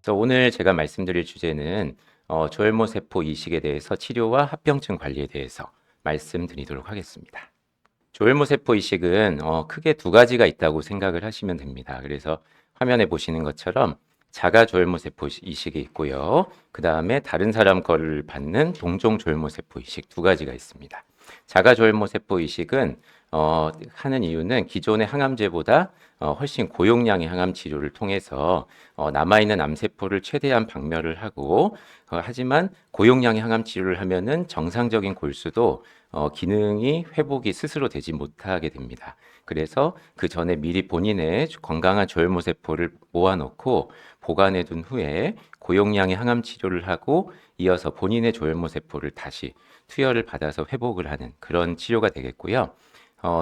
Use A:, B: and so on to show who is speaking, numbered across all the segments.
A: 그래서 오늘 제가 말씀드릴 주제는 조혈모 세포 이식에 대해서 치료와 합병증 관리에 대해서 말씀드리도록 하겠습니다. 조혈모 세포 이식은 크게 두 가지가 있다고 생각을 하시면 됩니다. 그래서 화면에 보시는 것처럼 자가 조혈모 세포 이식이 있고요. 그 다음에 다른 사람 거를 받는 동종 조혈모 세포 이식 두 가지가 있습니다. 자가 조혈모 세포 이식은 하는 이유는 기존의 항암제보다 훨씬 고용량의 항암 치료를 통해서 남아있는 암세포를 최대한 박멸을 하고 하지만 고용량의 항암 치료를 하면은 정상적인 골수도 기능이 회복이 스스로 되지 못하게 됩니다. 그래서 그 전에 미리 본인의 건강한 조혈모 세포를 모아놓고 보관해 둔 후에 고용량의 항암 치료를 하고 이어서 본인의 조혈모 세포를 다시 투여를 받아서 회복을 하는 그런 치료가 되겠고요.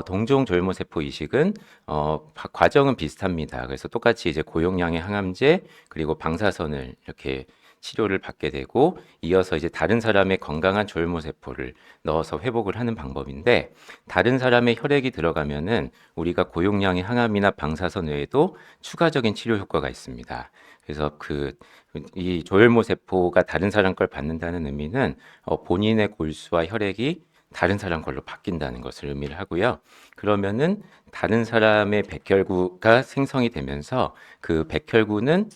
A: 동종 조혈모 세포 이식은 과정은 비슷합니다. 그래서 똑같이 이제 고용량의 항암제 그리고 방사선을 이렇게 치료를 받게 되고 이어서 이제 다른 사람의 건강한 조혈모 세포를 넣어서 회복을 하는 방법인데 다른 사람의 혈액이 들어가면은 우리가 고용량의 항암이나 방사선 외에도 추가적인 치료 효과가 있습니다. 그래서 이 조혈모 세포가 다른 사람 걸 받는다는 의미는 본인의 골수와 혈액이 다른 사람 걸로 바뀐다는 것을 의미를 하고요. 그러면은 다른 사람의 백혈구가 생성이 되면서 그 백혈구는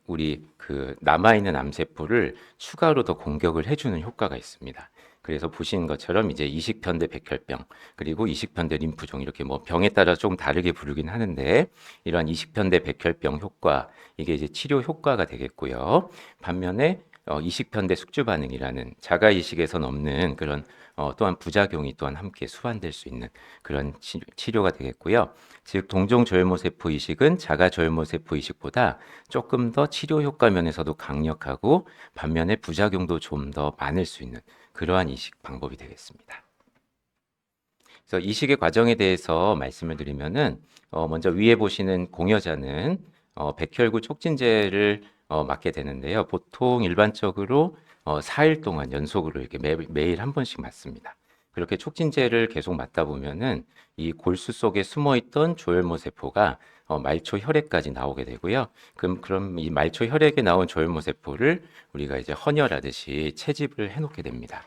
A: 우리 그 남아있는 암세포를 추가로 더 공격을 해주는 효과가 있습니다. 그래서 보시는 것처럼 이제 이식편대 백혈병 그리고 이식편대 림프종 이렇게 뭐 병에 따라 조금 다르게 부르긴 하는데 이러한 이식편대 백혈병 효과 이게 이제 치료 효과가 되겠고요. 반면에 이식편대 숙주 반응이라는 자가 이식에선 없는 그런 또한 부작용이 또한 함께 수반될 수 있는 그런 치료가 되겠고요. 즉 동종 조혈모 세포 이식은 자가 조혈모 세포 이식보다 조금 더 치료 효과 면에서도 강력하고 반면에 부작용도 좀 더 많을 수 있는 그러한 이식 방법이 되겠습니다. 그래서 이식의 과정에 대해서 말씀을 드리면은 먼저 위에 보시는 공여자는 백혈구 촉진제를 맞게 되는데요. 보통 일반적으로 4일 동안 연속으로 이렇게 매일 한 번씩 맞습니다. 그렇게 촉진제를 계속 맞다 보면은 이 골수 속에 숨어 있던 조혈모 세포가 말초 혈액까지 나오게 되고요. 그럼 이 말초 혈액에 나온 조혈모 세포를 우리가 이제 헌혈하듯이 채집을 해놓게 됩니다.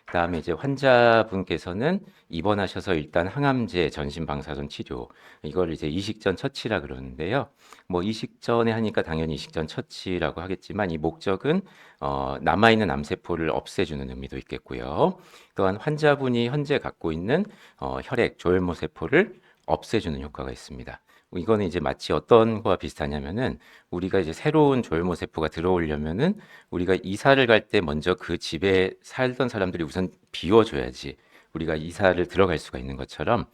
A: 그다음에 이제 환자분께서는 입원하셔서 일단 항암제 전신 방사선 치료 이걸 이제 이식전 처치라 그러는데요. 뭐 이식전에 하니까 당연히 이식전 처치라고 하겠지만 이 목적은 남아 있는 암세포를 없애주는 의미도 있겠고요. 또한 환자분이 현재 갖고 있는 혈액 조혈모 세포를 없애주는 효과가 있습니다. 이거는 이제 마치 어떤 거와 비슷하냐면은 우리가 이제 새로운 조혈모 세포가 들어오려면은 우리가 이사를 갈 때 먼저 그 집에 살던 사람들이 우선 비워줘야지 우리가 이사를 들어갈 수가 있는 것처럼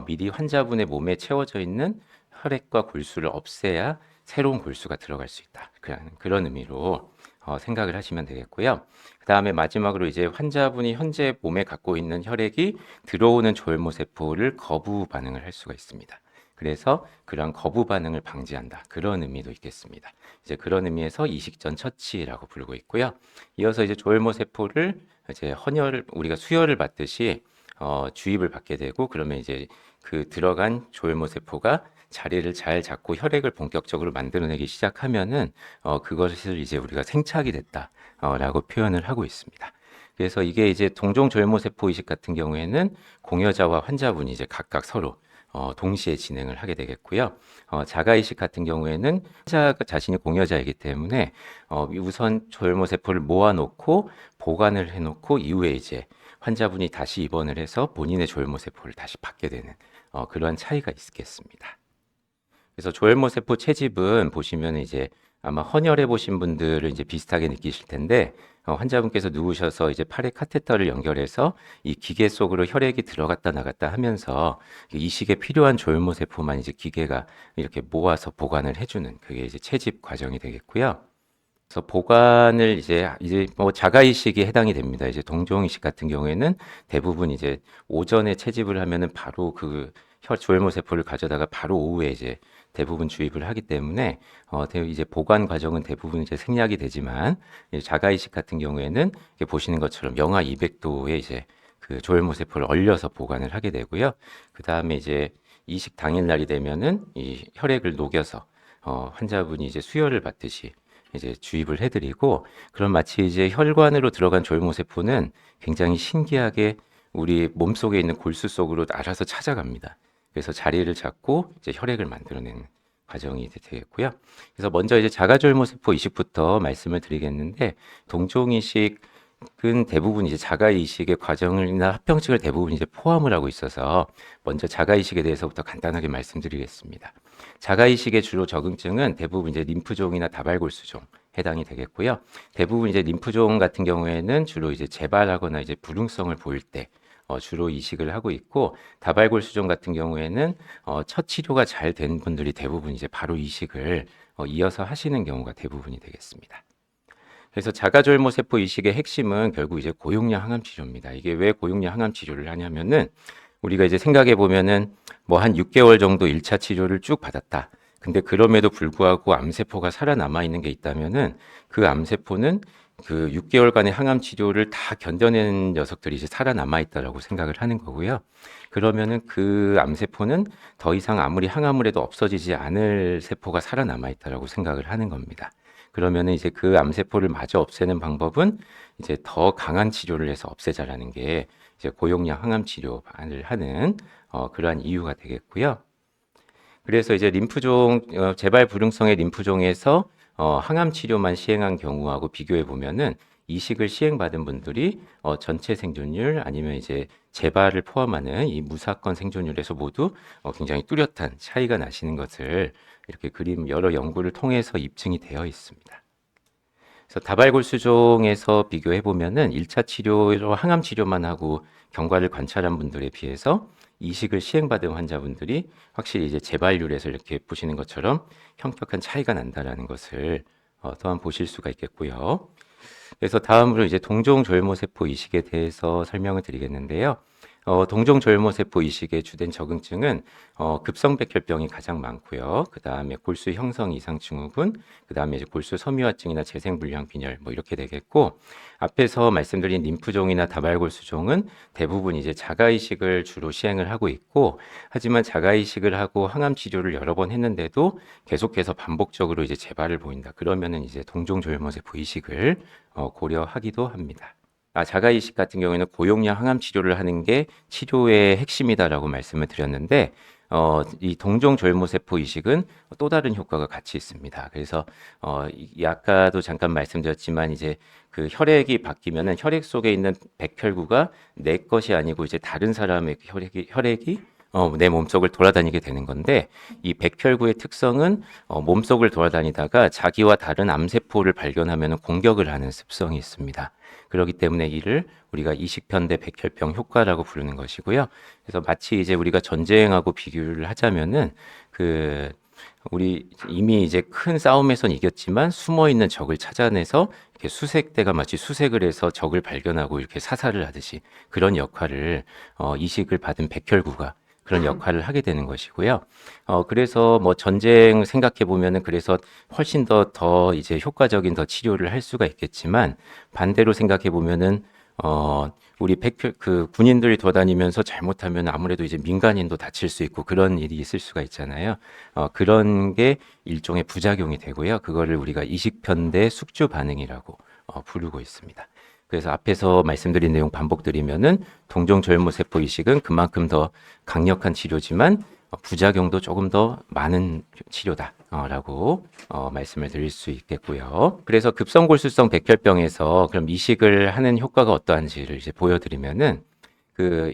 A: 미리 환자분의 몸에 채워져 있는 혈액과 골수를 없애야 새로운 골수가 들어갈 수 있다. 그런 의미로 생각을 하시면 되겠고요. 그 다음에 마지막으로 이제 환자분이 현재 몸에 갖고 있는 혈액이 들어오는 조혈모 세포를 거부 반응을 할 수가 있습니다. 그래서 그런 거부 반응을 방지한다. 그런 의미도 있겠습니다. 이제 그런 의미에서 이식전 처치라고 부르고 있고요. 이어서 이제 조혈모 세포를 이제 우리가 수혈을 받듯이 주입을 받게 되고 그러면 이제 그 들어간 조혈모 세포가 자리를 잘 잡고 혈액을 본격적으로 만들어내기 시작하면은 그것을 이제 우리가 생착이 됐다라고 표현을 하고 있습니다. 그래서 이게 이제 동종 조혈모 세포 이식 같은 경우에는 공여자와 환자분이 이제 각각 서로 동시에 진행을 하게 되겠고요. 자가 이식 같은 경우에는 환자 자신이 공여자이기 때문에 우선 조혈모 세포를 모아놓고 보관을 해놓고 이후에 이제 환자분이 다시 입원을 해서 본인의 조혈모 세포를 다시 받게 되는 그러한 차이가 있겠습니다. 그래서 조혈모 세포 채집은 보시면 이제 아마 헌혈해 보신 분들은 이제 비슷하게 느끼실 텐데 환자분께서 누우셔서 이제 팔에 카테터를 연결해서 이 기계 속으로 혈액이 들어갔다 나갔다 하면서 이식에 필요한 조혈모 세포만 이제 기계가 이렇게 모아서 보관을 해주는 그게 이제 채집 과정이 되겠고요. 그래서 보관을 이제 뭐 자가 이식이 해당이 됩니다. 이제 동종 이식 같은 경우에는 대부분 이제 오전에 채집을 하면은 바로 그 조혈모 세포를 가져다가 바로 오후에 이제 대부분 주입을 하기 때문에 이제 보관 과정은 대부분 이제 생략이 되지만 자가 이식 같은 경우에는 이렇게 보시는 것처럼 영하 200도에 이제 그 조혈모 세포를 얼려서 보관을 하게 되고요. 그 다음에 이제 이식 당일 날이 되면은 이 혈액을 녹여서 환자분이 이제 수혈을 받듯이 이제 주입을 해드리고, 그럼 마치 이제 혈관으로 들어간 조혈모세포는 굉장히 신기하게 우리 몸속에 있는 골수 속으로 알아서 찾아갑니다. 그래서 자리를 잡고 이제 혈액을 만들어내는 과정이 되겠고요. 그래서 먼저 이제 자가조혈모세포 이식부터 말씀을 드리겠는데, 동종이식은 대부분 이제 자가이식의 과정이나 합병증을 대부분 이제 포함을 하고 있어서 먼저 자가이식에 대해서부터 간단하게 말씀드리겠습니다. 자가이식의 주로 적응증은 대부분 이제 림프종이나 다발골수종 해당이 되겠고요. 대부분 이제 림프종 같은 경우에는 주로 이제 재발하거나 이제 불응성을 보일 때 주로 이식을 하고 있고, 다발골수종 같은 경우에는 첫 치료가 잘 된 분들이 대부분 이제 바로 이식을 이어서 하시는 경우가 대부분이 되겠습니다. 그래서 자가조혈모세포 이식의 핵심은 결국 이제 고용량 항암 치료입니다. 이게 왜 고용량 항암 치료를 하냐면은, 우리가 이제 생각해 보면은 뭐 한 6개월 정도 1차 치료를 쭉 받았다. 근데 그럼에도 불구하고 암세포가 살아남아 있는 게 있다면은, 그 암세포는 그 6개월간의 항암 치료를 다 견뎌낸 녀석들이 이제 살아남아 있다라고 생각을 하는 거고요. 그러면은 그 암세포는 더 이상 아무리 항암을 해도 없어지지 않을 세포가 살아남아 있다라고 생각을 하는 겁니다. 그러면은 이제 그 암세포를 마저 없애는 방법은 이제 더 강한 치료를 해서 없애자라는 게 이제 고용량 항암 치료를 하는 그러한 이유가 되겠고요. 그래서 이제 림프종 재발 불응성의 림프종에서 항암 치료만 시행한 경우하고 비교해 보면은, 이식을 시행받은 분들이 전체 생존율 아니면 이제 재발을 포함하는 이 무사건 생존율에서 모두 굉장히 뚜렷한 차이가 나시는 것을 이렇게 그림 여러 연구를 통해서 입증이 되어 있습니다. 그래서 다발골수종에서 비교해 보면은 1차 치료로 항암 치료만 하고 경과를 관찰한 분들에 비해서 이식을 시행받은 환자분들이 확실히 이제 재발률에서 이렇게 보시는 것처럼 현격한 차이가 난다라는 것을 또한 보실 수가 있겠고요. 그래서 다음으로 이제 동종조혈모세포 이식에 대해서 설명을 드리겠는데요. 동종조혈모세포 이식의 주된 적응증은 급성백혈병이 가장 많고요. 그 다음에 골수 형성 이상 증후군, 그 다음에 이제 골수 섬유화증이나 재생불량 빈혈 뭐 이렇게 되겠고, 앞에서 말씀드린 림프종이나 다발골수종은 대부분 이제 자가이식을 주로 시행을 하고 있고, 하지만 자가이식을 하고 항암 치료를 여러 번 했는데도 계속해서 반복적으로 이제 재발을 보인다. 그러면은 이제 동종조혈모세포 이식을 고려하기도 합니다. 자가이식 같은 경우에는 고용량 항암 치료를 하는 게 치료의 핵심이다라고 말씀을 드렸는데, 이 동종조혈모세포 이식은 또 다른 효과가 같이 있습니다. 그래서 아까도 잠깐 말씀드렸지만 이제 그 혈액이 바뀌면은 혈액 속에 있는 백혈구가 내 것이 아니고 이제 다른 사람의 혈액이 내 몸속을 돌아다니게 되는 건데, 이 백혈구의 특성은 몸속을 돌아다니다가 자기와 다른 암세포를 발견하면 공격을 하는 습성이 있습니다. 그렇기 때문에 이를 우리가 이식편대 백혈병 효과라고 부르는 것이고요. 그래서 마치 이제 우리가 전쟁하고 비교를 하자면은, 우리 이미 이제 큰 싸움에선 이겼지만 숨어 있는 적을 찾아내서 이렇게 수색대가 마치 수색을 해서 적을 발견하고 이렇게 사살을 하듯이 그런 역할을 이식을 받은 백혈구가 그런 역할을 하게 되는 것이고요. 그래서 뭐 전쟁 생각해 보면은, 그래서 훨씬 더 이제 효과적인 더 치료를 할 수가 있겠지만, 반대로 생각해 보면은 우리 군인들이 돌아다니면서 잘못하면 아무래도 이제 민간인도 다칠 수 있고 그런 일이 있을 수가 있잖아요. 그런 게 일종의 부작용이 되고요. 그거를 우리가 이식편대 숙주 반응이라고 부르고 있습니다. 그래서 앞에서 말씀드린 내용 반복드리면은, 동종조혈모세포 이식은 그만큼 더 강력한 치료지만 부작용도 조금 더 많은 치료다라고 말씀을 드릴 수 있겠고요. 그래서 급성골수성 백혈병에서 그럼 이식을 하는 효과가 어떠한지를 이제 보여드리면은,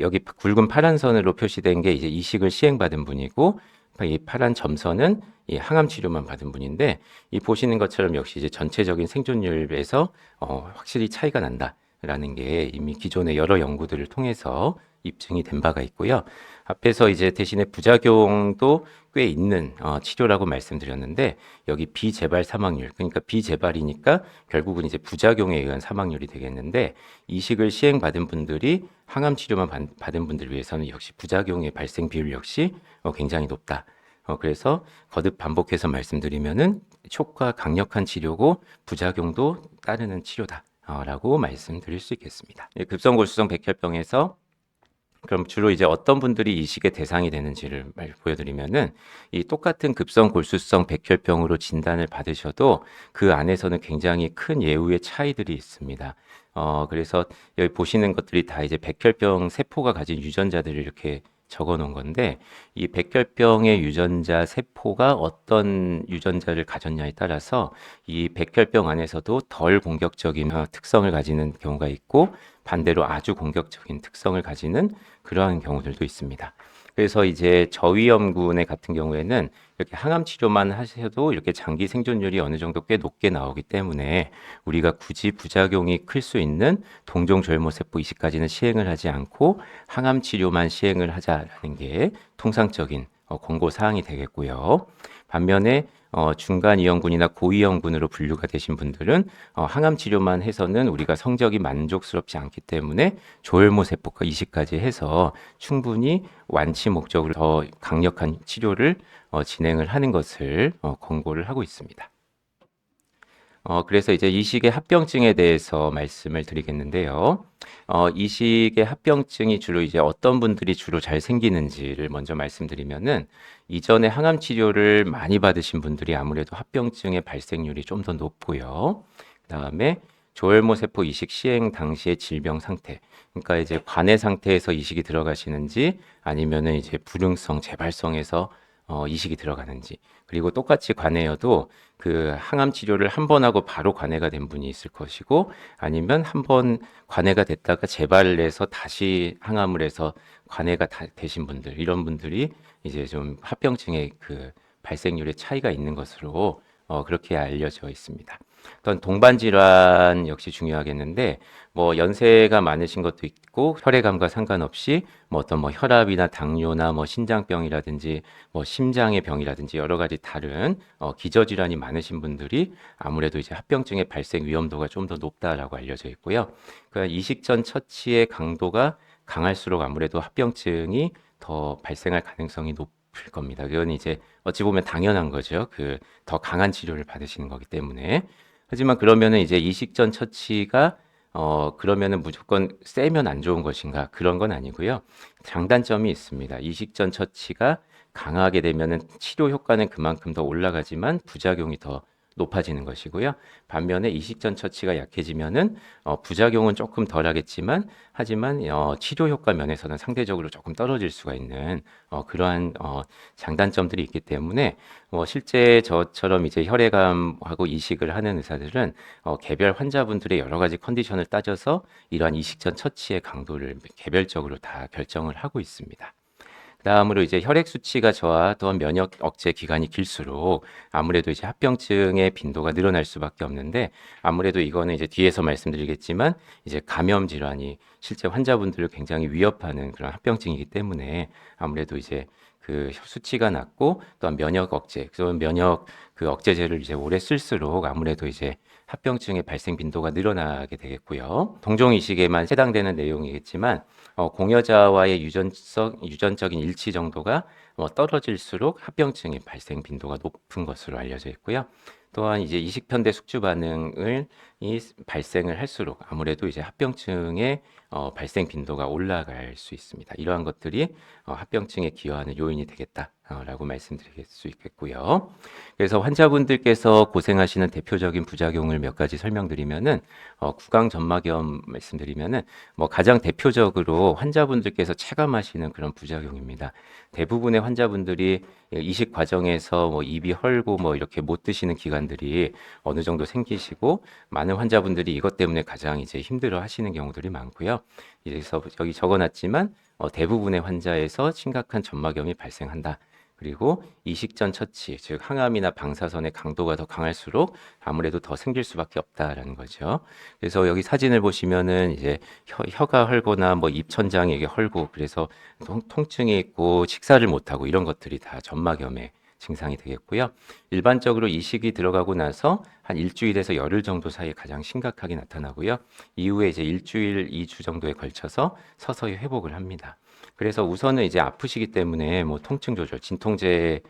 A: 여기 굵은 파란 선으로 표시된 게 이제 이식을 시행받은 분이고, 이 파란 점선은 이 항암 치료만 받은 분인데, 이 보시는 것처럼 역시 이제 전체적인 생존율에서 확실히 차이가 난다라는 게 이미 기존의 여러 연구들을 통해서 입증이 된 바가 있고요. 앞에서 이제 대신에 부작용도 꽤 있는 치료라고 말씀드렸는데, 여기 비재발 사망률, 그러니까 비재발이니까 결국은 이제 부작용에 의한 사망률이 되겠는데, 이식을 시행받은 분들이 항암 치료만 받은 분들 위해서는 역시 부작용의 발생 비율 역시 굉장히 높다. 그래서 거듭 반복해서 말씀드리면은 효과 강력한 치료고 부작용도 따르는 치료다. 라고 말씀드릴 수 있겠습니다. 급성골수성 백혈병에서 그럼 주로 이제 어떤 분들이 이식의 대상이 되는지를 보여드리면은 이 똑같은 급성 골수성 백혈병으로 진단을 받으셔도 그 안에서는 굉장히 큰 예후의 차이들이 있습니다. 그래서 여기 보시는 것들이 다 이제 백혈병 세포가 가진 유전자들을 이렇게 적어 놓은 건데 이 백혈병의 유전자 세포가 어떤 유전자를 가졌냐에 따라서 이 백혈병 안에서도 덜 공격적인 특성을 가지는 경우가 있고 반대로 아주 공격적인 특성을 가지는 그러한 경우들도 있습니다. 그래서 이제 저위험군의 같은 경우에는 이렇게 항암 치료만 하셔도 이렇게 장기 생존율이 어느 정도 꽤 높게 나오기 때문에 우리가 굳이 부작용이 클 수 있는 동종 조혈모세포 이식까지는 시행을 하지 않고 항암 치료만 시행을 하자라는 게 통상적인 권고 사항이 되겠고요. 반면에 중간 이형군이나 고위험군으로 분류가 되신 분들은 항암 치료만 해서는 우리가 성적이 만족스럽지 않기 때문에 조혈모 세포과 이식까지 해서 충분히 완치 목적으로 더 강력한 치료를 진행을 하는 것을 권고를 하고 있습니다. 그래서 이제 이식의 합병증에 대해서 말씀을 드리겠는데요. 이식의 합병증이 주로 이제 어떤 분들이 주로 잘 생기는지를 먼저 말씀드리면은 이전에 항암 치료를 많이 받으신 분들이 아무래도 합병증의 발생률이 좀 더 높고요. 그다음에 조혈모 세포 이식 시행 당시의 질병 상태, 그러니까 이제 관해 상태에서 이식이 들어가시는지 아니면은 이제 불응성, 재발성에서 이식이 들어가는지, 그리고 똑같이 관해여도 그 항암 치료를 한 번 하고 바로 관해가 된 분이 있을 것이고 아니면 한 번 관해가 됐다가 재발을 해서 다시 항암을 해서 관해가 되신 분들, 이런 분들이 이제 좀 합병증의 그 발생률의 차이가 있는 것으로 그렇게 알려져 있습니다. 어떤 동반 질환 역시 중요하겠는데 뭐 연세가 많으신 것도 있고 혈액암과 상관없이 뭐 어떤 뭐 혈압이나 당뇨나 뭐 신장병이라든지 뭐 심장의 병이라든지 여러 가지 다른 기저질환이 많으신 분들이 아무래도 이제 합병증의 발생 위험도가 좀 더 높다라고 알려져 있고요. 그러니까 이식 전 처치의 강도가 강할수록 아무래도 합병증이 더 발생할 가능성이 높을 겁니다. 그건 이제 어찌 보면 당연한 거죠. 그 더 강한 치료를 받으시는 거기 때문에. 하지만 그러면은 이제 이식 전 처치가 그러면은 무조건 세면 안 좋은 것인가? 그런 건 아니고요. 장단점이 있습니다. 이식 전 처치가 강하게 되면은 치료 효과는 그만큼 더 올라가지만 부작용이 더 높아지는 것이고요. 반면에 이식 전 처치가 약해지면은 부작용은 조금 덜하겠지만 하지만 치료 효과 면에서는 상대적으로 조금 떨어질 수가 있는 그러한 장단점들이 있기 때문에 실제 저처럼 이제 혈액암하고 이식을 하는 의사들은 개별 환자분들의 여러 가지 컨디션을 따져서 이러한 이식 전 처치의 강도를 개별적으로 다 결정을 하고 있습니다. 그다음으로 이제 혈액 수치가 저하 또한 면역 억제 기간이 길수록 아무래도 이제 합병증의 빈도가 늘어날 수밖에 없는데 아무래도 이거는 이제 뒤에서 말씀드리겠지만 이제 감염 질환이 실제 환자분들을 굉장히 위협하는 그런 합병증이기 때문에 아무래도 이제 그 수치가 낮고 또한 면역 억제, 그런 면역 그 억제제를 이제 오래 쓸수록 아무래도 이제 합병증의 발생 빈도가 늘어나게 되겠고요. 동종 이식에만 해당되는 내용이겠지만 공여자와의 유전적인 일치 정도가 떨어질수록 합병증의 발생 빈도가 높은 것으로 알려져 있고요. 또한 이제 이식 편대 숙주 반응을 발생을 할수록 아무래도 이제 합병증의 발생 빈도가 올라갈 수 있습니다. 이러한 것들이 합병증에 기여하는 요인이 되겠다라고 말씀드릴 수 있겠고요. 그래서 환자분들께서 고생하시는 대표적인 부작용을 몇 가지 설명드리면은 구강 점막염 말씀드리면은 뭐 가장 대표적으로 환자분들께서 체감하시는 그런 부작용입니다. 대부분의 환자분들이 이식 과정에서 뭐 입이 헐고 뭐 이렇게 못 드시는 기간들이 어느 정도 생기시고 많은 환자분들이 이것 때문에 가장 이제 힘들어 하시는 경우들이 많고요. 그래서 여기 적어놨지만 대부분의 환자에서 심각한 점막염이 발생한다. 그리고 이식 전 처치, 즉 항암이나 방사선의 강도가 더 강할수록 아무래도 더 생길 수밖에 없다라는 거죠. 그래서 여기 사진을 보시면은 이제 혀가 헐거나 뭐 입천장이 이게 헐고 그래서 통증이 있고 식사를 못하고 이런 것들이 다 점막염의 증상이 되겠고요. 일반적으로 이식이 들어가고 나서 한 일주일에서 열흘 정도 사이에 가장 심각하게 나타나고요. 이후에 이제 일주일, 2주 정도에 걸쳐서 서서히 회복을 합니다. 그래서 우선은 이제 아프시기 때문에 뭐 통증 조절, 진통제를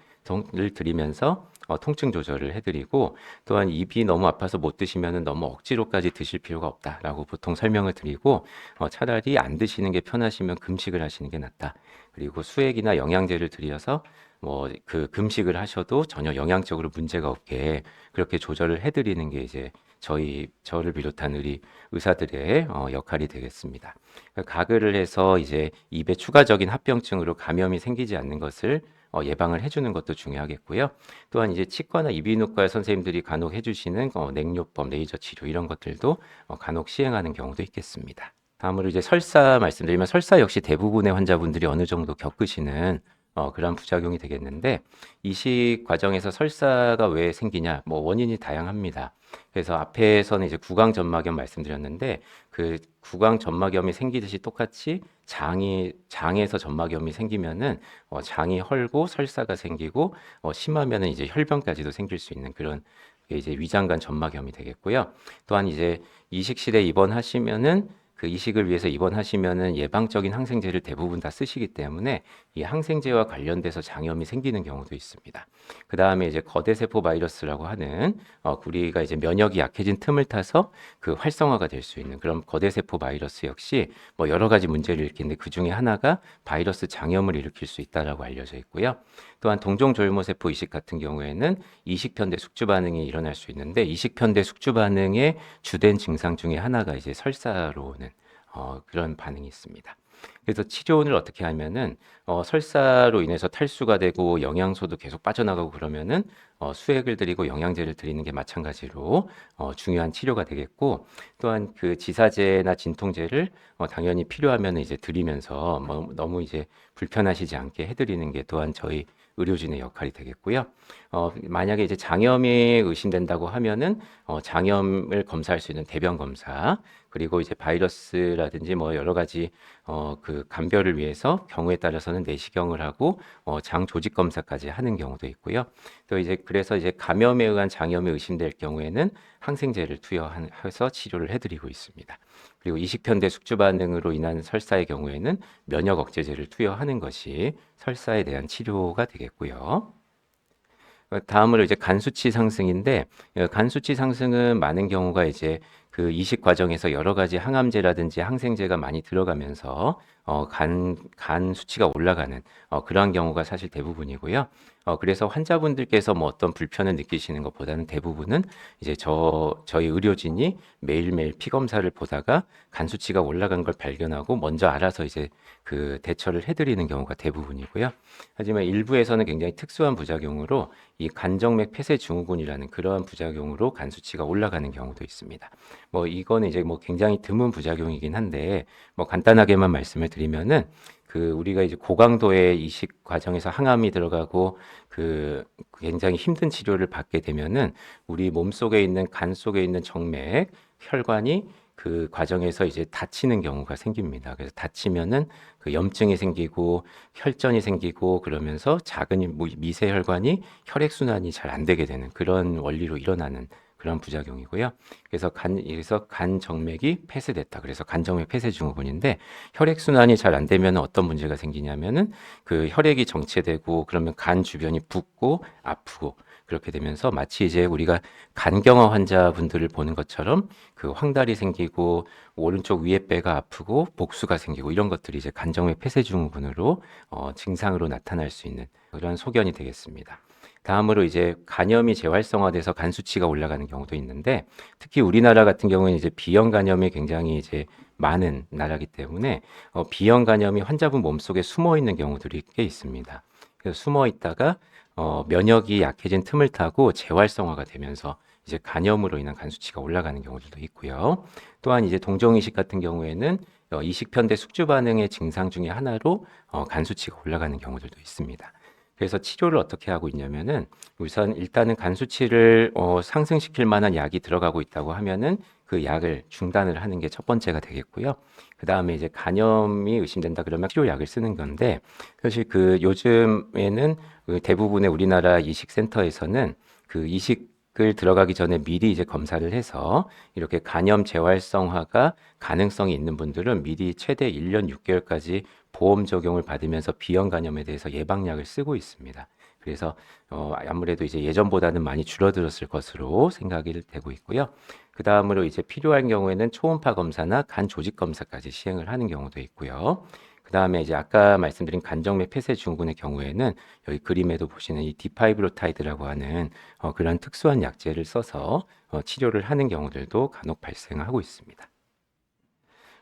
A: 드리면서 통증 조절을 해드리고 또한 입이 너무 아파서 못 드시면은 너무 억지로까지 드실 필요가 없다라고 보통 설명을 드리고 차라리 안 드시는 게 편하시면 금식을 하시는 게 낫다. 그리고 수액이나 영양제를 드려서 뭐 그 금식을 하셔도 전혀 영양적으로 문제가 없게 그렇게 조절을 해드리는 게 이제 저를 비롯한 우리 의사들의 역할이 되겠습니다. 그러니까 가글을 해서 이제 입에 추가적인 합병증으로 감염이 생기지 않는 것을 예방을 해주는 것도 중요하겠고요. 또한 이제 치과나 이비인후과 선생님들이 간혹 해주시는 냉요법, 레이저 치료 이런 것들도 간혹 시행하는 경우도 있겠습니다. 다음으로 이제 설사 말씀드리면 설사 역시 대부분의 환자분들이 어느 정도 겪으시는 그런 부작용이 되겠는데 이식 과정에서 설사가 왜 생기냐? 뭐 원인이 다양합니다. 그래서 앞에서는 이제 구강점막염 말씀드렸는데 그 구강점막염이 생기듯이 똑같이 장에서 점막염이 생기면은 장이 헐고 설사가 생기고 심하면은 이제 혈변까지도 생길 수 있는 그런 게 이제 위장관 점막염이 되겠고요. 또한 이제 이식실에 입원하시면은 그 이식을 위해서 입원하시면은 예방적인 항생제를 대부분 다 쓰시기 때문에 이 항생제와 관련돼서 장염이 생기는 경우도 있습니다. 그 다음에 이제 거대세포 바이러스라고 하는 우리가 이제 면역이 약해진 틈을 타서 그 활성화가 될 수 있는 그런 거대세포 바이러스 역시 뭐 여러 가지 문제를 일으키는데 그 중에 하나가 바이러스 장염을 일으킬 수 있다라고 알려져 있고요. 또한 동종조혈모세포 이식 같은 경우에는 이식편대 숙주 반응이 일어날 수 있는데 이식편대 숙주 반응의 주된 증상 중에 하나가 이제 설사로 오는 그런 반응이 있습니다. 그래서 치료를 어떻게 하면은 설사로 인해서 탈수가 되고 영양소도 계속 빠져나가고 그러면은 수액을 드리고 영양제를 드리는 게 마찬가지로 중요한 치료가 되겠고 또한 그 지사제나 진통제를 당연히 필요하면 이제 드리면서 뭐 너무 이제 불편하시지 않게 해드리는 게 또한 저희 의료진의 역할이 되겠고요. 만약에 이제 장염이 의심된다고 하면은 장염을 검사할 수 있는 대변 검사 그리고 이제 바이러스라든지 뭐 여러 가지 그 감별을 위해서 경우에 따라서는 내시경을 하고 장 조직 검사까지 하는 경우도 있고요. 또 이제 그래서 이제 감염에 의한 장염이 의심될 경우에는 항생제를 투여해서 치료를 해드리고 있습니다. 그리고 이식편대 숙주 반응으로 인한 설사의 경우에는 면역 억제제를 투여하는 것이 설사에 대한 치료가 되겠고요. 다음으로 이제 간 수치 상승인데 간 수치 상승은 많은 경우가 이제 그 이식 과정에서 여러 가지 항암제라든지 항생제가 많이 들어가면서 간 수치가 올라가는 그러한 경우가 사실 대부분이고요. 그래서 환자분들께서 뭐 어떤 불편을 느끼시는 것보다는 대부분은 이제 저희 의료진이 매일매일 피 검사를 보다가 간 수치가 올라간 걸 발견하고 먼저 알아서 이제 그 대처를 해드리는 경우가 대부분이고요. 하지만 일부에서는 굉장히 특수한 부작용으로 이 간정맥 폐쇄 증후군이라는 그러한 부작용으로 간 수치가 올라가는 경우도 있습니다. 뭐 이거는 이제 뭐 굉장히 드문 부작용이긴 한데 뭐 간단하게만 말씀을 드리면은 그 우리가 이제 고강도의 이식 과정에서 항암이 들어가고 그 굉장히 힘든 치료를 받게 되면은 우리 몸 속에 있는 간 속에 있는 정맥 혈관이 그 과정에서 이제 다치는 경우가 생깁니다. 그래서 다치면은 그 염증이 생기고 혈전이 생기고 그러면서 작은 미세 혈관이 혈액 순환이 잘 안 되게 되는 그런 원리로 일어나는 그런 부작용이고요. 그래서 간 정맥이 폐쇄됐다. 그래서 간정맥 폐쇄 증후군인데 혈액 순환이 잘 안 되면 어떤 문제가 생기냐면은 그 혈액이 정체되고 그러면 간 주변이 붓고 아프고 그렇게 되면서 마치 이제 우리가 간경화 환자분들을 보는 것처럼 그 황달이 생기고 오른쪽 위에 배가 아프고 복수가 생기고 이런 것들이 이제 간정맥 폐쇄 증후군으로 증상으로 나타날 수 있는 그런 소견이 되겠습니다. 다음으로 이제 간염이 재활성화돼서 간 수치가 올라가는 경우도 있는데 특히 우리나라 같은 경우는 이제 비형 간염이 굉장히 이제 많은 나라이기 때문에 비형 간염이 환자분 몸속에 숨어 있는 경우들이 꽤 있습니다. 그래서 숨어 있다가 면역이 약해진 틈을 타고 재활성화가 되면서 이제 간염으로 인한 간 수치가 올라가는 경우들도 있고요. 또한 이제 동종이식 같은 경우에는 이식편대 숙주 반응의 증상 중에 하나로 간 수치가 올라가는 경우들도 있습니다. 그래서 치료를 어떻게 하고 있냐면은 우선 일단은 간 수치를 상승시킬 만한 약이 들어가고 있다고 하면은 그 약을 중단을 하는 게 첫 번째가 되겠고요. 그 다음에 이제 간염이 의심된다 그러면 치료약을 쓰는 건데 사실 그 요즘에는 그 대부분의 우리나라 이식센터에서는 그 이식을 들어가기 전에 미리 이제 검사를 해서 이렇게 간염 재활성화가 가능성이 있는 분들은 미리 최대 1년 6개월까지 보험 적용을 받으면서 비형 간염에 대해서 예방약을 쓰고 있습니다. 그래서 아무래도 이제 예전보다는 많이 줄어들었을 것으로 생각이 되고 있고요. 그 다음으로 이제 필요한 경우에는 초음파 검사나 간 조직 검사까지 시행을 하는 경우도 있고요. 그 다음에 이제 아까 말씀드린 간정맥 폐쇄 증후군의 경우에는 여기 그림에도 보시는 이 디파이브로타이드라고 하는 그런 특수한 약제를 써서 치료를 하는 경우들도 간혹 발생하고 있습니다.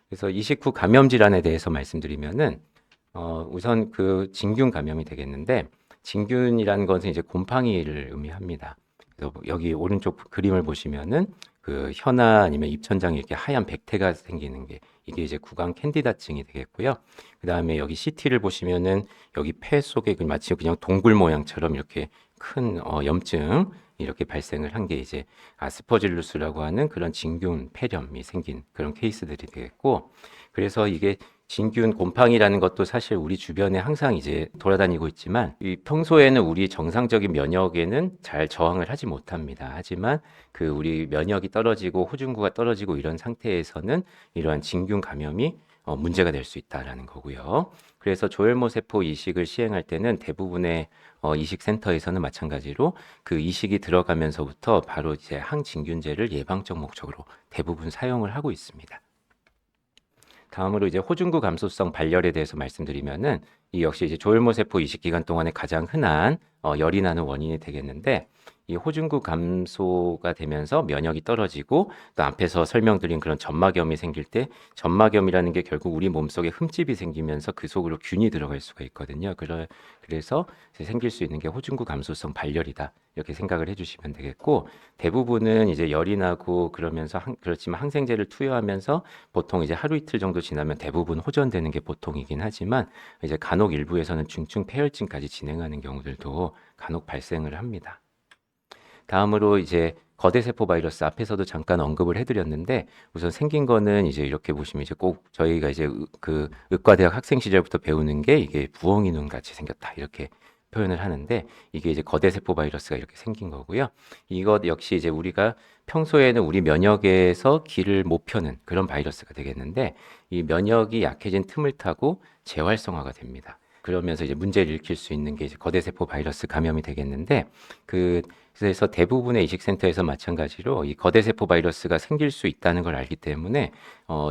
A: 그래서 이식 후 감염 질환에 대해서 말씀드리면은 우선 그 진균 감염이 되겠는데 진균이라는 것은 이제 곰팡이를 의미합니다. 그래서 여기 오른쪽 그림을 보시면은 그 혀나 아니면 입천장에 이렇게 하얀 백태가 생기는 게 이게 이제 구강 캔디다증이 되겠고요. 그 다음에 여기 CT를 보시면은 여기 폐 속에 마치 그냥 동굴 모양처럼 이렇게 큰 염증 이렇게 발생을 한 게 이제 아스퍼질루스라고 하는 그런 진균 폐렴이 생긴 그런 케이스들이 되겠고, 그래서 이게 진균 곰팡이라는 것도 사실 우리 주변에 항상 이제 돌아다니고 있지만 이 평소에는 우리 정상적인 면역에는 잘 저항을 하지 못합니다. 하지만 그 우리 면역이 떨어지고 호중구가 떨어지고 이런 상태에서는 이러한 진균 감염이 문제가 될 수 있다라는 거고요. 그래서 조혈모 세포 이식을 시행할 때는 대부분의 이식 센터에서는 마찬가지로 그 이식이 들어가면서부터 바로 이제 항진균제를 예방적 목적으로 대부분 사용을 하고 있습니다. 다음으로 이제 호중구 감소성 발열에 대해서 말씀드리면은 이 역시 이제 조혈모 세포 이식 기간 동안에 가장 흔한 열이 나는 원인이 되겠는데, 이 호중구 감소가 되면서 면역이 떨어지고 또 앞에서 설명드린 그런 점막염이 생길 때 점막염이라는 게 결국 우리 몸속에 흠집이 생기면서 그 속으로 균이 들어갈 수가 있거든요. 그래서 생길 수 있는 게 호중구 감소성 발열이다, 이렇게 생각을 해주시면 되겠고, 대부분은 이제 열이 나고 그러면서 그렇지만 항생제를 투여하면서 보통 이제 하루 이틀 정도 지나면 대부분 호전되는 게 보통이긴 하지만 이제 간혹 일부에서는 중증 폐혈증까지 진행하는 경우들도 간혹 발생을 합니다. 다음으로 이제 거대세포 바이러스 앞에서도 잠깐 언급을 해드렸는데, 우선 생긴 거는 이제 이렇게 보시면 이제 꼭 저희가 이제 그 의과대학 학생 시절부터 배우는 게 이게 부엉이 눈 같이 생겼다, 이렇게 표현을 하는데, 이게 이제 거대세포 바이러스가 이렇게 생긴 거고요. 이것 역시 이제 우리가 평소에는 우리 면역에서 길을 못 펴는 그런 바이러스가 되겠는데, 이 면역이 약해진 틈을 타고 재활성화가 됩니다. 그러면서 이제 문제를 일으킬 수 있는 게 이제 거대세포 바이러스 감염이 되겠는데, 그래서 대부분의 이식센터에서 마찬가지로 이 거대세포 바이러스가 생길 수 있다는 걸 알기 때문에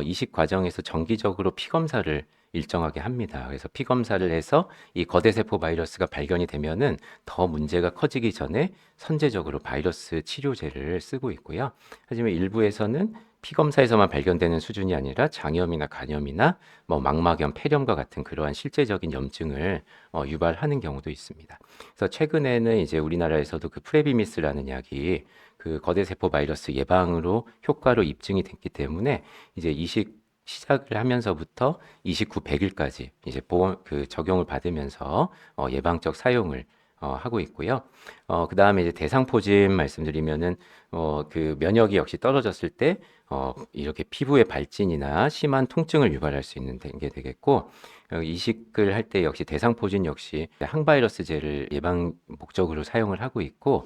A: 이식 과정에서 정기적으로 피검사를 일정하게 합니다. 그래서 피검사를 해서 이 거대세포 바이러스가 발견이 되면은 더 문제가 커지기 전에 선제적으로 바이러스 치료제를 쓰고 있고요. 하지만 일부에서는 피검사에서만 발견되는 수준이 아니라 장염이나 간염이나 뭐 망막염, 폐렴과 같은 그러한 실제적인 염증을 유발하는 경우도 있습니다. 그래서 최근에는 이제 우리나라에서도 그 프레비미스라는 약이 그 거대세포 바이러스 예방으로 효과로 입증이 됐기 때문에 이제 이식 시작을 하면서부터 이식 후 100일까지 이제 보험 그 적용을 받으면서 예방적 사용을 하고 있고요. 그 다음에 이제 대상포진 말씀드리면은 그 면역이 역시 떨어졌을 때 이렇게 피부의 발진이나 심한 통증을 유발할 수 있는 게 되겠고, 이식을 할 때 역시 대상포진 역시 항바이러스제를 예방 목적으로 사용을 하고 있고,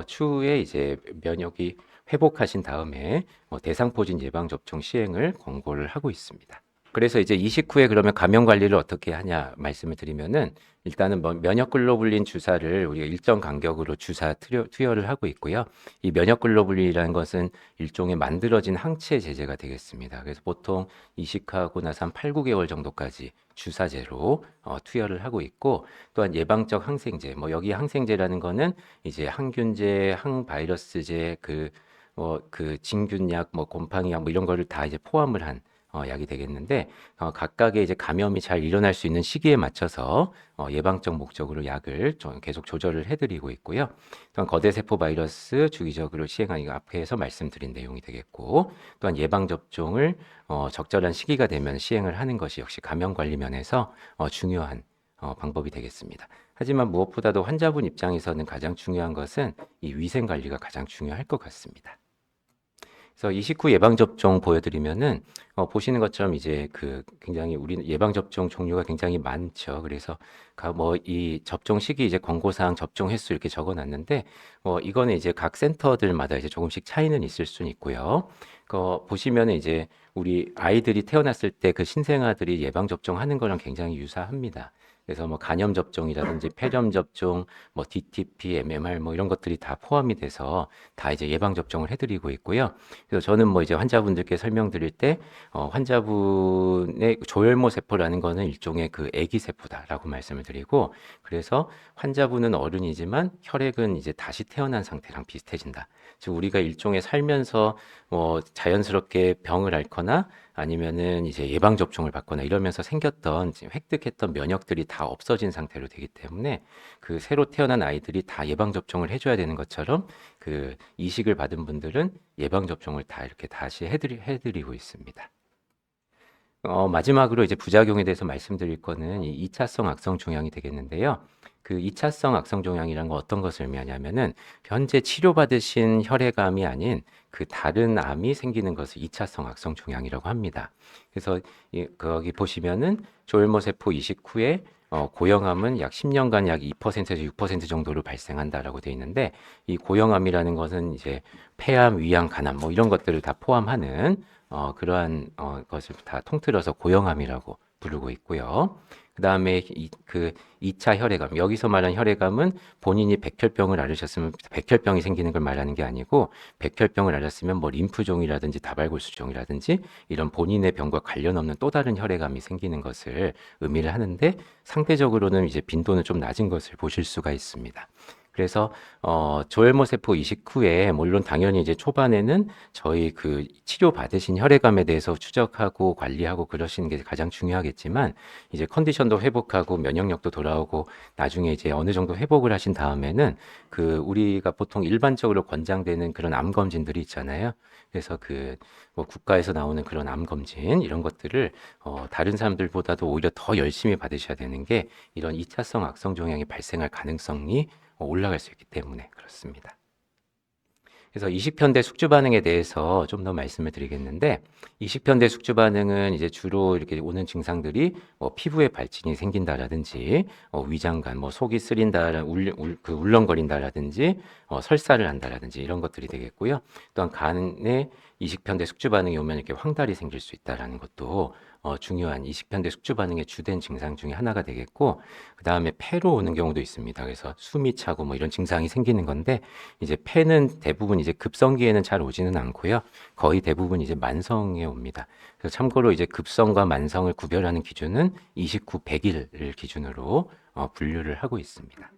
A: 추후에 이제 면역이 회복하신 다음에 대상포진 예방 접종 시행을 권고를 하고 있습니다. 그래서 이제 이식 후에 그러면 감염 관리를 어떻게 하냐 말씀을 드리면은, 일단은 면역 글로불린 주사를 우리가 일정 간격으로 주사 투여를 하고 있고요. 이 면역 글로불린이라는 것은 일종의 만들어진 항체 제제가 되겠습니다. 그래서 보통 이식하고 나서 한 8, 9개월 정도까지 주사제로 투여를 하고 있고, 또한 예방적 항생제, 뭐 여기 항생제라는 거는 이제 항균제, 항바이러스제, 그 진균약, 뭐 곰팡이약 뭐 이런 거를 다 이제 포함을 한 약이 되겠는데, 각각의 이제 감염이 잘 일어날 수 있는 시기에 맞춰서 예방적 목적으로 약을 좀 계속 조절을 해드리고 있고요. 또한 거대세포 바이러스 주기적으로 시행하는 거 앞에서 말씀드린 내용이 되겠고, 또한 예방 접종을 적절한 시기가 되면 시행을 하는 것이 역시 감염 관리 면에서 중요한 방법이 되겠습니다. 하지만 무엇보다도 환자분 입장에서는 가장 중요한 것은 이 위생 관리가 가장 중요할 것 같습니다. 그래서 이식 후 예방 접종 보여드리면은 보시는 것처럼 이제 그 굉장히 우리 예방 접종 종류가 굉장히 많죠. 그래서 뭐 이 접종 시기 이제 권고사항 접종 횟수 이렇게 적어놨는데, 이거는 이제 각 센터들마다 이제 조금씩 차이는 있을 수는 있고요. 보시면은 이제 우리 아이들이 태어났을 때 그 신생아들이 예방 접종하는 거랑 굉장히 유사합니다. 그래서 뭐 간염 접종이라든지 폐렴 접종, 뭐 DTP, MMR 뭐 이런 것들이 다 포함이 돼서 다 이제 예방 접종을 해드리고 있고요. 그래서 저는 뭐 이제 환자분들께 설명드릴 때 환자분의 조혈모 세포라는 거는 일종의 그 아기 세포다라고 말씀을 드리고, 그래서 환자분은 어른이지만 혈액은 이제 다시 태어난 상태랑 비슷해진다. 즉 우리가 일종의 살면서 뭐 자연스럽게 병을 앓거나 아니면은 이제 예방 접종을 받거나 이러면서 생겼던 획득했던 면역들이 다 없어진 상태로 되기 때문에 그 새로 태어난 아이들이 다 예방 접종을 해줘야 되는 것처럼 그 이식을 받은 분들은 예방 접종을 다 이렇게 다시 해드리고 있습니다. 마지막으로 이제 부작용에 대해서 말씀드릴 거는 이 2차성 악성 종양이 되겠는데요. 그 2차성 악성 종양이란 건 어떤 것을 의미하냐면은 현재 치료받으신 혈액암이 아닌 그 다른 암이 생기는 것을 2차성 악성 종양이라고 합니다. 그래서 거기 보시면은 조혈모 세포 이식 후에 고형암은 약 10년간 약 2%에서 6% 정도로 발생한다라고 되어 있는데, 이 고형암이라는 것은 이제 폐암, 위암, 간암 뭐 이런 것들을 다 포함하는 그러한 것을 다 통틀어서 고형암이라고 부르고 있고요. 그 다음에 그 2차 혈액암, 여기서 말한 혈액암은 본인이 백혈병을 앓으셨으면 백혈병이 생기는 걸 말하는 게 아니고, 백혈병을 앓았으면 뭐 림프종이라든지 다발골수종이라든지 이런 본인의 병과 관련 없는 또 다른 혈액암이 생기는 것을 의미를 하는데, 상대적으로는 이제 빈도는 좀 낮은 것을 보실 수가 있습니다. 그래서 조혈모 세포 이식 후에 물론 당연히 이제 초반에는 저희 그 치료 받으신 혈액암에 대해서 추적하고 관리하고 그러시는 게 가장 중요하겠지만, 이제 컨디션도 회복하고 면역력도 돌아오고 나중에 이제 어느 정도 회복을 하신 다음에는 그 우리가 보통 일반적으로 권장되는 그런 암 검진들이 있잖아요. 그래서 그 뭐 국가에서 나오는 그런 암 검진 이런 것들을 다른 사람들보다도 오히려 더 열심히 받으셔야 되는 게, 이런 2차성 악성 종양이 발생할 가능성이 올라갈 수 있기 때문에 그렇습니다. 그래서 이식편대 숙주 반응에 대해서 좀 더 말씀을 드리겠는데, 이식편대 숙주 반응은 이제 주로 이렇게 오는 증상들이 뭐 피부에 발진이 생긴다라든지 위장관, 뭐 속이 쓰린다, 울렁거린다라든지 설사를 한다라든지 이런 것들이 되겠고요. 또한 간에 이식편대 숙주 반응이 오면 이렇게 황달이 생길 수 있다라는 것도 중요한 이식편대 숙주 반응의 주된 증상 중에 하나가 되겠고, 그 다음에 폐로 오는 경우도 있습니다. 그래서 숨이 차고 뭐 이런 증상이 생기는 건데, 이제 폐는 대부분 이제 급성기에는 잘 오지는 않고요. 거의 대부분 이제 만성에 옵니다. 그래서 참고로 이제 급성과 만성을 구별하는 기준은 29, 100일을 기준으로 분류를 하고 있습니다.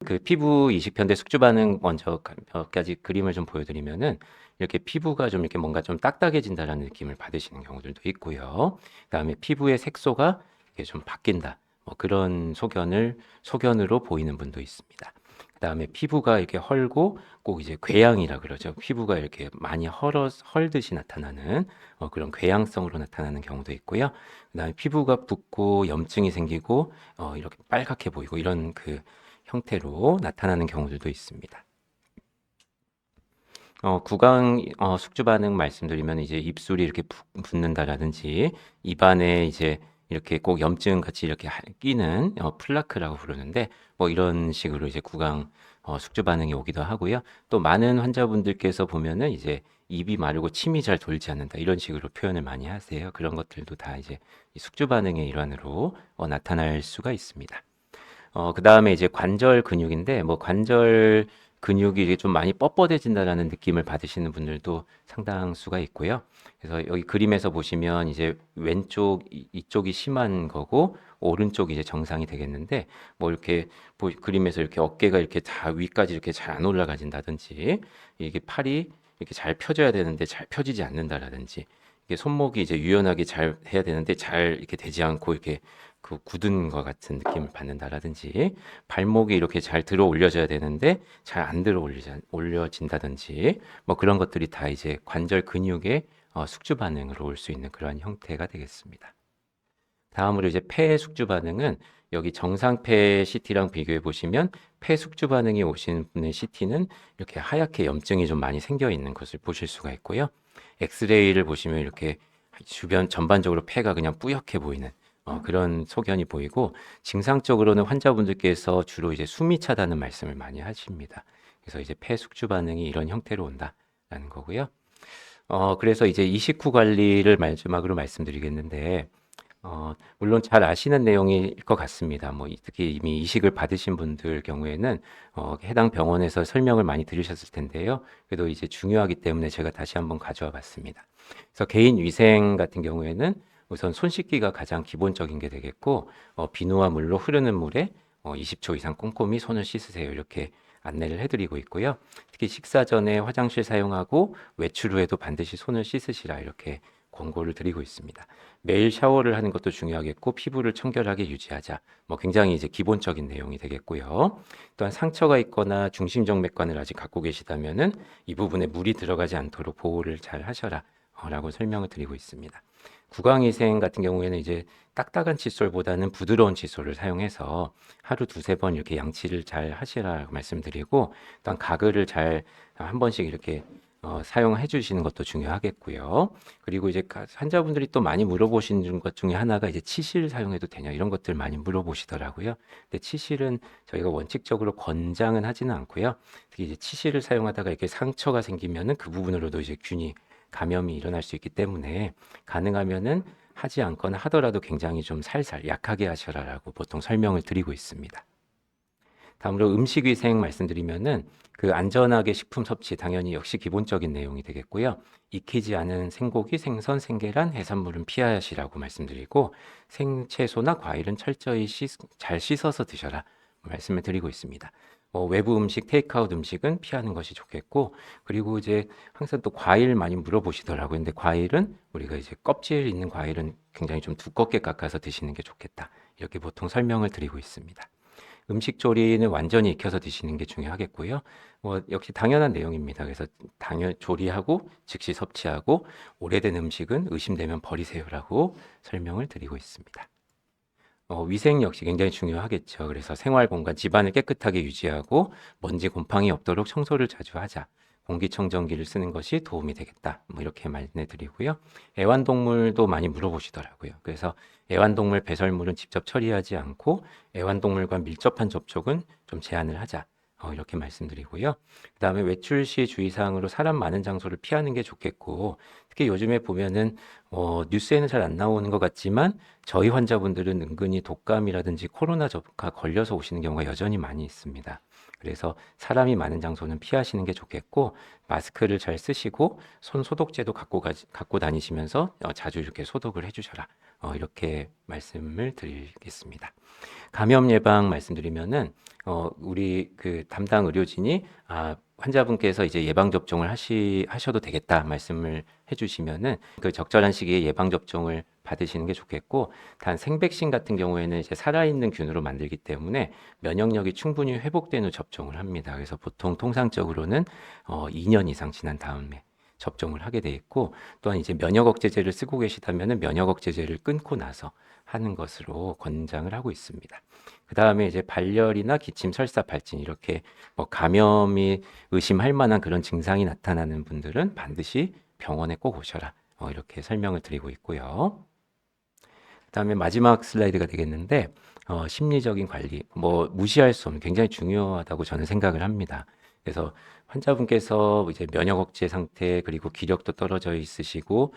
A: 그 피부 이식 편대 숙주 반응 먼저 몇 가지 그림을 좀 보여드리면은, 이렇게 피부가 좀 이렇게 뭔가 좀 딱딱해진다라는 느낌을 받으시는 경우들도 있고요. 그다음에 피부의 색소가 이렇게 좀 바뀐다, 뭐 그런 소견으로 보이는 분도 있습니다. 그다음에 피부가 이렇게 헐고 꼭 이제 궤양이라 그러죠. 피부가 이렇게 많이 헐듯이 나타나는 그런 궤양성으로 나타나는 경우도 있고요. 그다음에 피부가 붓고 염증이 생기고 이렇게 빨갛게 보이고 이런 그 형태로 나타나는 경우들도 있습니다. 구강 숙주 반응 말씀드리면 이제 입술이 이렇게 붓는다라든지 입안에 이제 이렇게 꼭 염증 같이 이렇게 끼는 플라크라고 부르는데, 뭐 이런 식으로 이제 구강 숙주 반응이 오기도 하고요. 또 많은 환자분들께서 보면은 이제 입이 마르고 침이 잘 돌지 않는다 이런 식으로 표현을 많이 하세요. 그런 것들도 다 이제 이 숙주 반응의 일환으로 나타날 수가 있습니다. 그다음에 이제 관절 근육인데, 뭐 관절 근육이 이게 좀 많이 뻣뻣해진다라는 느낌을 받으시는 분들도 상당수가 있고요. 그래서 여기 그림에서 보시면 이제 왼쪽 이쪽이 심한 거고 오른쪽이 이제 정상이 되겠는데, 뭐 이렇게 그림에서 이렇게 어깨가 이렇게 다 위까지 이렇게 잘 안 올라가진다든지, 이게 팔이 이렇게 잘 펴져야 되는데 잘 펴지지 않는다라든지, 이게 손목이 이제 유연하게 잘 해야 되는데 잘 이렇게 되지 않고 이렇게 그 굳은 것 같은 느낌을 받는다라든지, 발목이 이렇게 잘 들어 올려져야 되는데 잘 안 들어 올려진다든지, 뭐 그런 것들이 다 이제 관절 근육의 숙주 반응으로 올 수 있는 그러한 형태가 되겠습니다. 다음으로 이제 폐 숙주 반응은, 여기 정상폐 CT랑 비교해 보시면 폐 숙주 반응이 오신 분의 CT는 이렇게 하얗게 염증이 좀 많이 생겨 있는 것을 보실 수가 있고요. 엑스레이를 보시면 이렇게 주변 전반적으로 폐가 그냥 뿌옇게 보이는 그런 소견이 보이고, 증상적으로는 환자분들께서 주로 이제 숨이 차다는 말씀을 많이 하십니다. 그래서 이제 폐 숙주 반응이 이런 형태로 온다라는 거고요. 그래서 이제 이식 후 관리를 마지막으로 말씀드리겠는데, 물론 잘 아시는 내용일 것 같습니다. 특히 이미 이식을 받으신 분들 경우에는 해당 병원에서 설명을 많이 들으셨을 텐데요. 그래도 이제 중요하기 때문에 제가 다시 한번 가져와 봤습니다. 그래서 개인 위생 같은 경우에는 우선 손 씻기가 가장 기본적인 게 되겠고, 비누와 물로 흐르는 물에 20초 이상 꼼꼼히 손을 씻으세요. 이렇게 안내를 해드리고 있고요. 특히 식사 전에 화장실 사용하고 외출 후에도 반드시 손을 씻으시라 이렇게 권고를 드리고 있습니다. 매일 샤워를 하는 것도 중요하겠고 피부를 청결하게 유지하자. 굉장히 이제 기본적인 내용이 되겠고요. 또한 상처가 있거나 중심정맥관을 아직 갖고 계시다면은 이 부분에 물이 들어가지 않도록 보호를 잘 하셔라. 라고 설명을 드리고 있습니다. 구강위생 같은 경우에는 이제 딱딱한 칫솔보다는 부드러운 칫솔을 사용해서 하루 두세 번 이렇게 양치를 잘 하시라고 말씀드리고, 또한 가글을 잘 한 번씩 이렇게 사용해 주시는 것도 중요하겠고요. 그리고 이제 환자분들이 또 많이 물어보시는 것 중에 하나가 이제 치실 사용해도 되냐 이런 것들 많이 물어보시더라고요. 근데 치실은 저희가 원칙적으로 권장은 하지는 않고요. 특히 이제 치실을 사용하다가 이렇게 상처가 생기면은 그 부분으로도 이제 균이 감염이 일어날 수 있기 때문에 가능하면은 하지 않거나 하더라도 굉장히 좀 살살 약하게 하셔라라고 보통 설명을 드리고 있습니다. 다음으로 음식위생 말씀드리면은 그 안전하게 식품 섭취 당연히 역시 기본적인 내용이 되겠고요. 익히지 않은 생고기, 생선, 생계란, 해산물은 피하시라고 말씀드리고 생채소나 과일은 철저히 잘 씻어서 드셔라 말씀을 드리고 있습니다. 외부 음식, 테이크아웃 음식은 피하는 것이 좋겠고, 그리고 이제 항상 또 과일 많이 물어보시더라고요. 근데 과일은 우리가 이제 껍질 있는 과일은 굉장히 좀 두껍게 깎아서 드시는 게 좋겠다. 이렇게 보통 설명을 드리고 있습니다. 음식 조리는 완전히 익혀서 드시는 게 중요하겠고요. 역시 당연한 내용입니다. 그래서 조리하고 즉시 섭취하고 오래된 음식은 의심되면 버리세요라고 설명을 드리고 있습니다. 위생 역시 굉장히 중요하겠죠. 그래서 생활 공간, 집안을 깨끗하게 유지하고 먼지 곰팡이 없도록 청소를 자주 하자. 공기청정기를 쓰는 것이 도움이 되겠다. 이렇게 말씀드리고요. 애완동물도 많이 물어보시더라고요. 그래서 애완동물 배설물은 직접 처리하지 않고 애완동물과 밀접한 접촉은 좀 제한을 하자. 이렇게 말씀드리고요. 그다음에 외출 시 주의사항으로 사람 많은 장소를 피하는 게 좋겠고, 특히 요즘에 보면은 뉴스에는 잘 안 나오는 것 같지만 저희 환자분들은 은근히 독감이라든지 코로나가 걸려서 오시는 경우가 여전히 많이 있습니다. 그래서 사람이 많은 장소는 피하시는 게 좋겠고, 마스크를 잘 쓰시고 손 소독제도 갖고 다니시면서 자주 이렇게 소독을 해주셔라. 이렇게 말씀을 드리겠습니다. 감염 예방 말씀드리면은 우리 그 담당 의료진이 환자분께서 이제 예방 접종을 하셔도 되겠다 말씀을 해주시면은 그 적절한 시기에 예방 접종을 받으시는 게 좋겠고, 단 생백신 같은 경우에는 이제 살아있는 균으로 만들기 때문에 면역력이 충분히 회복된 후 접종을 합니다. 그래서 보통 통상적으로는 2년 이상 지난 다음에 접종을 하게 돼 있고, 또한 이제 면역 억제제를 쓰고 계시다면은 면역 억제제를 끊고 나서 하는 것으로 권장을 하고 있습니다. 그 다음에 이제 발열이나 기침, 설사, 발진 이렇게 감염이 의심할 만한 그런 증상이 나타나는 분들은 반드시 병원에 꼭 오셔라. 이렇게 설명을 드리고 있고요. 그다음에 마지막 슬라이드가 되겠는데 심리적인 관리 무시할 수 없는 굉장히 중요하다고 저는 생각을 합니다. 그래서 환자분께서 이제 면역 억제 상태 그리고 기력도 떨어져 있으시고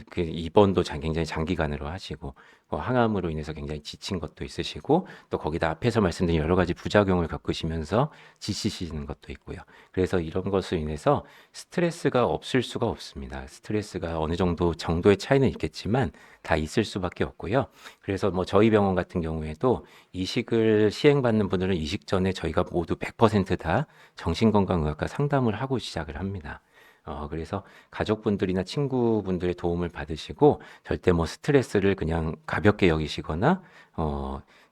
A: 그 입원도 굉장히 장기간으로 하시고 항암으로 인해서 굉장히 지친 것도 있으시고 또 거기다 앞에서 말씀드린 여러 가지 부작용을 겪으시면서 지치시는 것도 있고요. 그래서 이런 것으로 인해서 스트레스가 없을 수가 없습니다. 스트레스가 어느 정도의 차이는 있겠지만 다 있을 수밖에 없고요. 그래서 저희 병원 같은 경우에도 이식을 시행받는 분들은 이식 전에 저희가 모두 100%다 정신건강의학과 상담을 하고 시작을 합니다. 그래서 가족분들이나 친구분들의 도움을 받으시고 절대 스트레스를 그냥 가볍게 여기시거나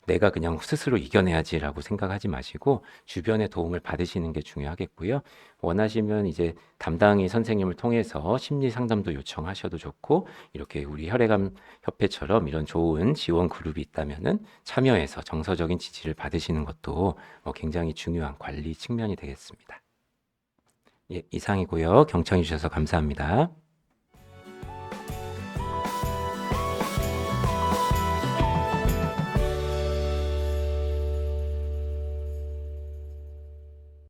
A: 내가 그냥 스스로 이겨내야지라고 생각하지 마시고 주변의 도움을 받으시는 게 중요하겠고요. 원하시면 이제 담당의 선생님을 통해서 심리 상담도 요청하셔도 좋고, 이렇게 우리 혈액암 협회처럼 이런 좋은 지원 그룹이 있다면은 참여해서 정서적인 지지를 받으시는 것도 굉장히 중요한 관리 측면이 되겠습니다. 예, 이상이고요. 경청해 주셔서 감사합니다.